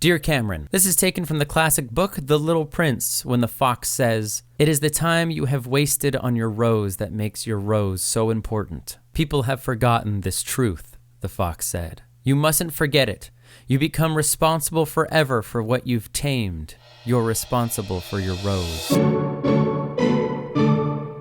Dear Cameron, this is taken from the classic book, The Little Prince, when the fox says, "It is the time you have wasted on your rose that makes your rose so important. People have forgotten this truth," the fox said. "You mustn't forget it. You become responsible forever for what you've tamed. You're responsible for your rose."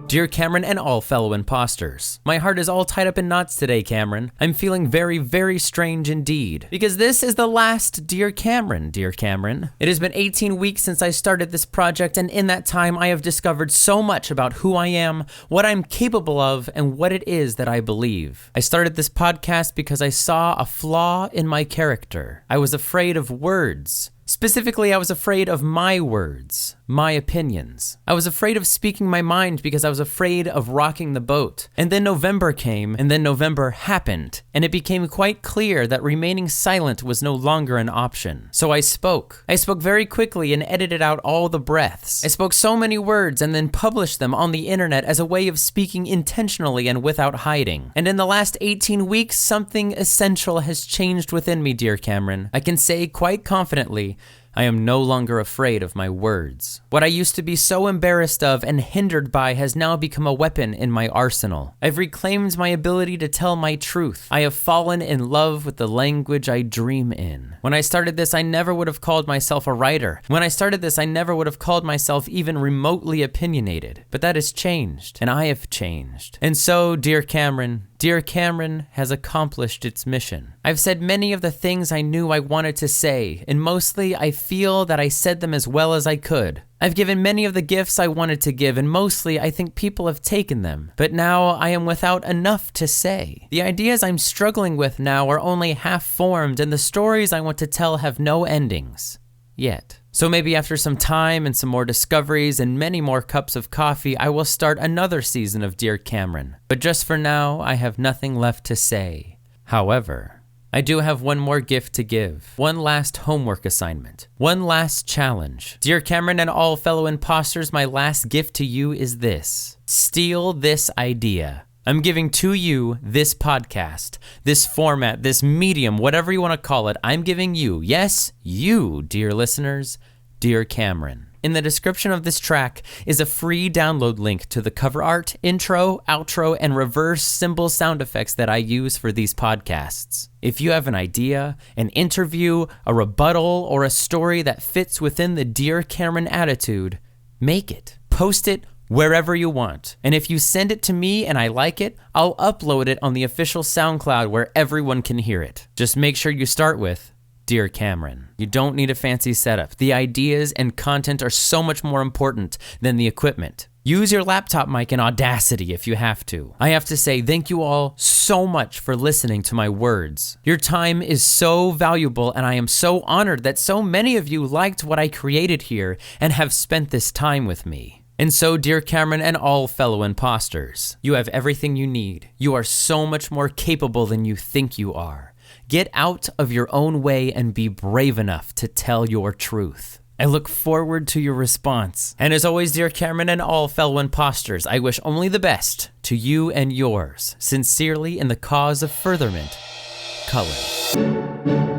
Dear Cameron and all fellow imposters, my heart is all tied up in knots today, Cameron. I'm feeling very, very strange indeed, because this is the last Dear Cameron, Dear Cameron. It has been 18 weeks since I started this project, and in that time I have discovered so much about who I am, what I'm capable of, and what it is that I believe. I started this podcast because I saw a flaw in my character. I was afraid of words. Specifically, I was afraid of my words, my opinions. I was afraid of speaking my mind because I was afraid of rocking the boat. And then November came, and then November happened, and it became quite clear that remaining silent was no longer an option. So I spoke. I spoke very quickly and edited out all the breaths. I spoke so many words and then published them on the internet as a way of speaking intentionally and without hiding. And in the last 18 weeks, something essential has changed within me, dear Cameron. I can say quite confidently, I am no longer afraid of my words. What I used to be so embarrassed of and hindered by has now become a weapon in my arsenal. I've reclaimed my ability to tell my truth. I have fallen in love with the language I dream in. When I started this, I never would have called myself a writer. When I started this, I never would have called myself even remotely opinionated. But that has changed, and I have changed. And so, Dear Cameron has accomplished its mission. I've said many of the things I knew I wanted to say, and mostly I feel that I said them as well as I could. I've given many of the gifts I wanted to give, and mostly I think people have taken them. But now I am without enough to say. The ideas I'm struggling with now are only half formed, and the stories I want to tell have no endings. Yet. So maybe after some time and some more discoveries and many more cups of coffee, I will start another season of Dear Cameron. But just for now, I have nothing left to say. However, I do have one more gift to give. One last homework assignment. One last challenge. Dear Cameron and all fellow imposters, my last gift to you is this. Steal this idea. I'm giving to you this podcast, this format, this medium, whatever you want to call it. I'm giving you, yes, you, dear listeners, Dear Cameron. In the description of this track is a free download link to the cover art, intro, outro, and reverse symbol sound effects that I use for these podcasts. If you have an idea, an interview, a rebuttal, or a story that fits within the Dear Cameron attitude, make it, post it, wherever you want. And if you send it to me and I like it, I'll upload it on the official SoundCloud where everyone can hear it. Just make sure you start with Dear Cameron. You don't need a fancy setup. The ideas and content are so much more important than the equipment. Use your laptop mic in Audacity if you have to. I have to say thank you all so much for listening to my words. Your time is so valuable, and I am so honored that so many of you liked what I created here and have spent this time with me. And so, Dear Cameron and all fellow imposters, you have everything you need. You are so much more capable than you think you are. Get out of your own way and be brave enough to tell your truth. I look forward to your response. And as always, Dear Cameron and all fellow imposters, I wish only the best to you and yours. Sincerely, in the cause of furtherment, Cullen.